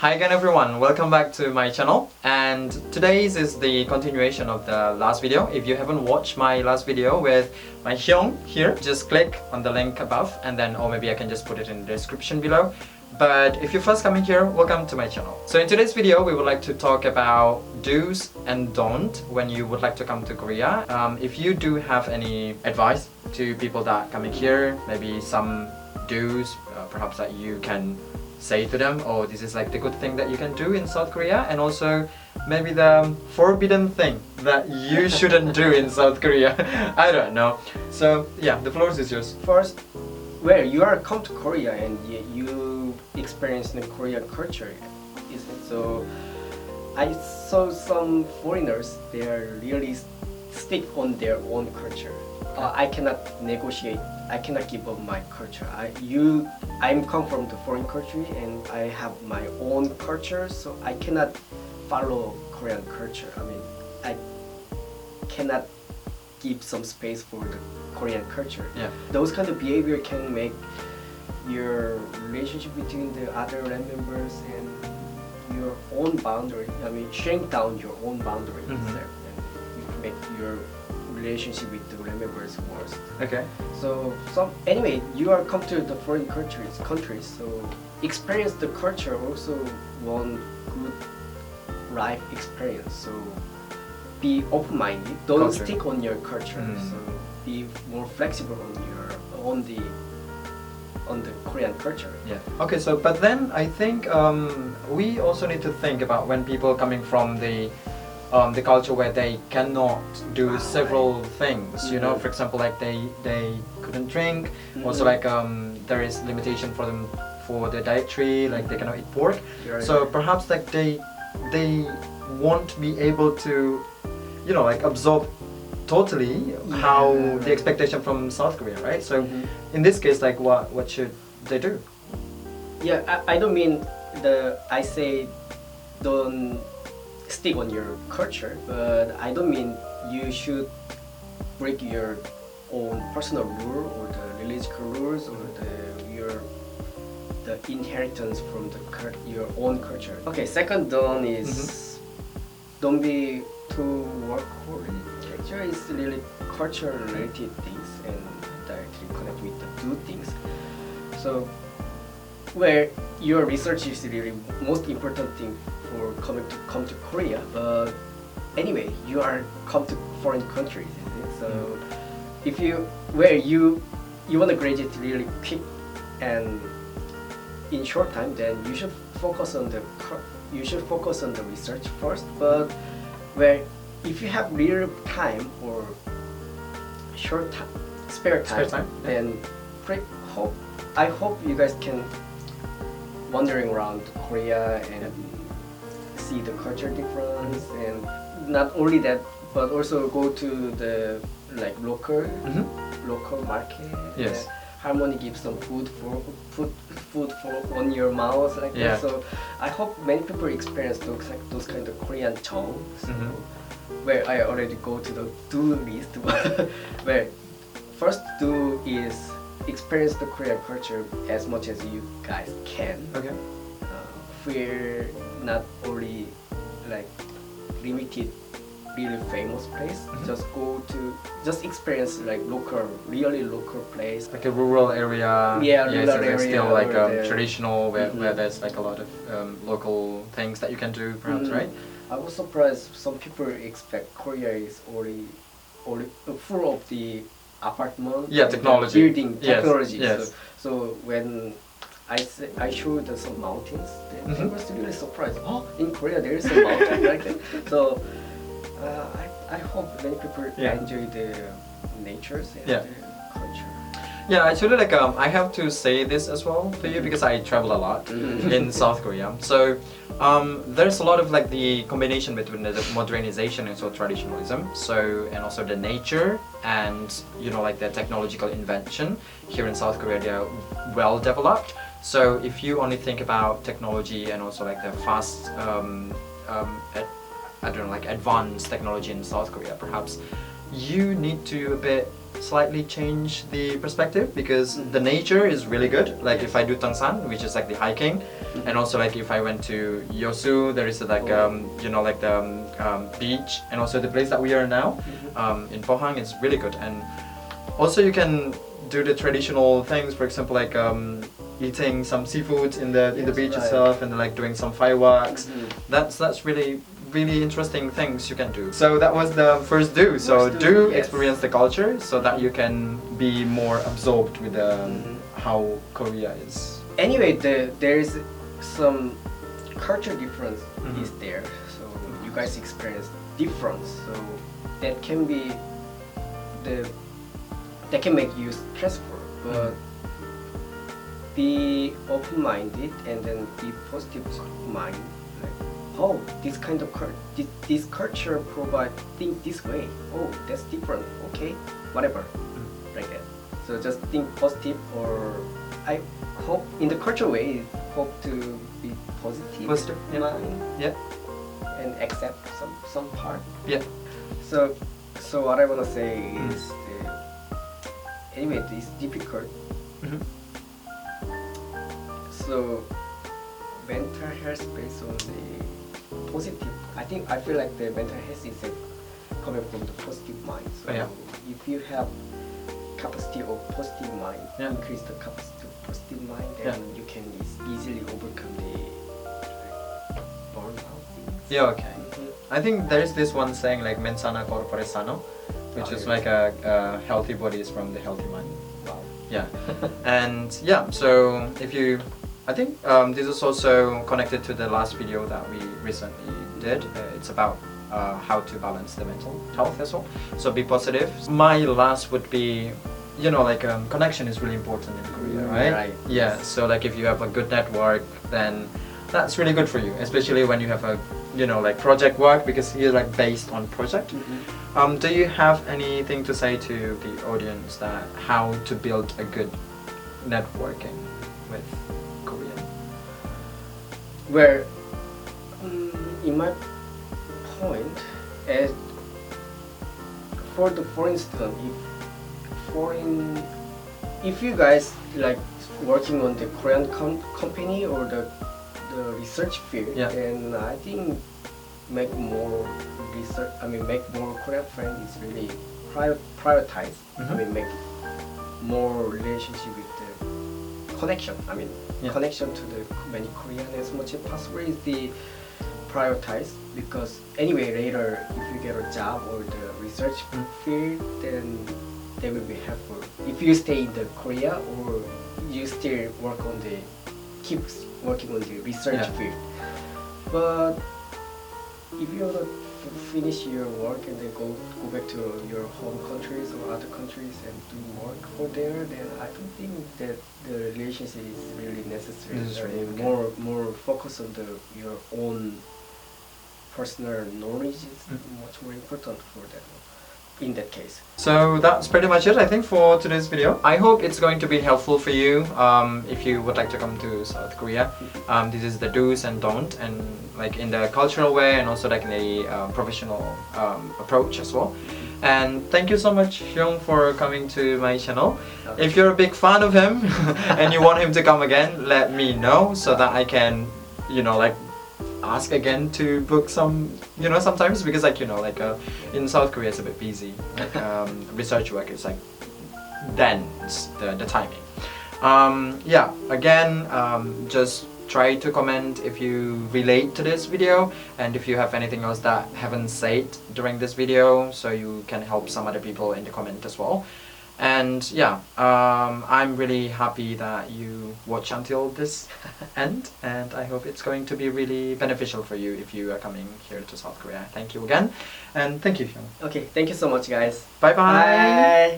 Hi again everyone, welcome back to my channel, and today's is the continuation of the last video. If you haven't watched my last video with my Hyung here, just click on the link above and then, or maybe I can just put it in the description below. But if you're first coming here, welcome to my channel. So in today's video, we would like to talk about do's and don't when you would like to come to Korea. If you do have any advice to people that are coming here, maybe some do's, perhaps that you can say to them, oh, this is like the good thing that you can do in South Korea, and also maybe the forbidden thing that you shouldn't do in South Korea. I don't know. So yeah, the floor is yours. First, where you are come to Korea and you experience the Korean culture, isn't it? So I saw some foreigners, they are really stick on their own culture. I cannot negotiate. I cannot give up my culture. I'm come from the foreign country and I have my own culture, so I cannot follow Korean culture. I mean, I cannot give some space for the Korean culture. Yeah. Those kind of behavior can make your relationship between the other land members and your own boundary. I mean, shrink down your own boundary there, and you can make your relationship with the land members worse. Okay. So anyway, you are come to the foreign countries, so experience the culture also one good life experience. So be open-minded. Don't Culture. stick on your culture. So be more flexible on the Korean culture. Yeah. Okay. So, but then I think we also need to think about when people coming from the culture where they cannot do several things. You know, for example, like they couldn't drink. Also, like there is limitation for them for the dietary, like they cannot eat pork. Right. So perhaps like they won't be able to, you know, like absorb totally how the expectation from South Korea, right? So in this case, like what should they do? Yeah, I don't mean I say don't stick on your culture, but I don't mean you should break your own personal rule or the religious rules or the inheritance from your own culture. Okay, second don't is don't be too workaholic. Culture is really culture related things and directly connect with the two things. So where your research is really most important thing for come to Korea, but anyway, you are come to foreign countries, isn't it? So if you want to graduate really quick and in short time, then you should focus on the research first. But where if you have little time or short time, spare time, then I hope you guys can wandering around Korea and see the culture difference, and not only that, but also go to the like local market. Yes. Harmony gives some food for on your mouth like that. So I hope many people experience those kind of Korean tongues. Where I already go to the do list, where first do is experience the Korean culture as much as you guys can. Okay. We're not only like limited really famous place. Just experience like really local place. Like a rural area. Yeah, rural rural area. area. Still like traditional where there's like a lot of local things that you can do, perhaps, right? I was surprised some people expect Korea is only full of the apartment. Yeah, technology. Building technology. Yes. So when I showed some mountains, they was really surprised. Oh, in Korea there is a mountain like that. So I hope many people enjoy the natures and the culture. Yeah, actually, like I have to say this as well for you because I travel a lot in South Korea. So there's a lot of like the combination between the modernization and so traditionalism. So and also the nature and you know like the technological invention here in South Korea, they are well developed. So if you only think about technology and also like the fast, I don't know, like advanced technology in South Korea, perhaps you need to a bit slightly change the perspective, because the nature is really good. Like if I do Tangsan, which is like the hiking, and also like if I went to Yosu, there is like you know, like the beach, and also the place that we are now in Pohang is really good. And also you can do the traditional things, for example, like eating some seafood in the beach itself, and like doing some fireworks. That's really interesting things you can do. So that was the first do. So do experience the culture so that you can be more absorbed with how Korea is. Anyway, there is some culture difference is there. So you guys experience difference. So that can be that can make you stressful, but be open-minded and then be positive mind. Like, oh, this kind of this culture provide think this way. Oh, that's different. Okay, whatever, like that. So just think positive, or I hope in the cultural way, hope to be positive mind. Yeah. And accept some part. Yeah. So what I wanna say is anyway, it's difficult. So mental health based on the positive. I feel like the mental health is coming from the positive mind. So if you have capacity of positive mind, increase the capacity of positive mind, then you can easily overcome the burnout things. Yeah. Okay. I think there is this one saying like "mens sana corpore sano," which is like a healthy body is from the healthy mind. Wow. Yeah. And yeah, so if you, I think this is also connected to the last video that we recently did. It's about how to balance the mental health as well. So be positive. My last would be, you know, like connection is really important in Korea, right? Right. Yeah. So like if you have a good network, then that's really good for you, especially when you have a, you know, like project work, because you're like based on project. Do you have anything to say to the audience that how to build a good networking with Korean? Where in my point, as for instance, if you guys like working on the Korean company or the research field, then I think make more research. I mean, make more Korean friends is really prioritize. I mean, make more relationship with the connection. I mean, connection to the many Korean as much as possible is the prioritize, because anyway later if you get a job or the research field, then they will be helpful. If you stay in the Korea or you still keep working on the research field. But if you want to finish your work and then go back to your home countries or other countries and do work for there, then I don't think that the relationship is really necessary. More focus on your own personal knowledge is much more important for that one. In that case. So that's pretty much it, I think, for today's video. I hope it's going to be helpful for you if you would like to come to South Korea. This is the do's and don't, and like in the cultural way and also like in the professional approach as well. And thank you so much, Hyung, for coming to my channel. If you're a big fan of him and you want him to come again, let me know so that I can, you know, like ask again to book some, you know, sometimes, because like, you know, like in South Korea it's a bit busy, like research work is like dense, the timing. Yeah, again, just try to comment if you relate to this video, and if you have anything else that haven't said during this video, so you can help some other people in the comment as well. And yeah, I'm really happy that you watch until this end, and I hope it's going to be really beneficial for you if you are coming here to South Korea. Thank you again, and thank you, Hyung. Okay, thank you so much, guys. Bye bye. Bye.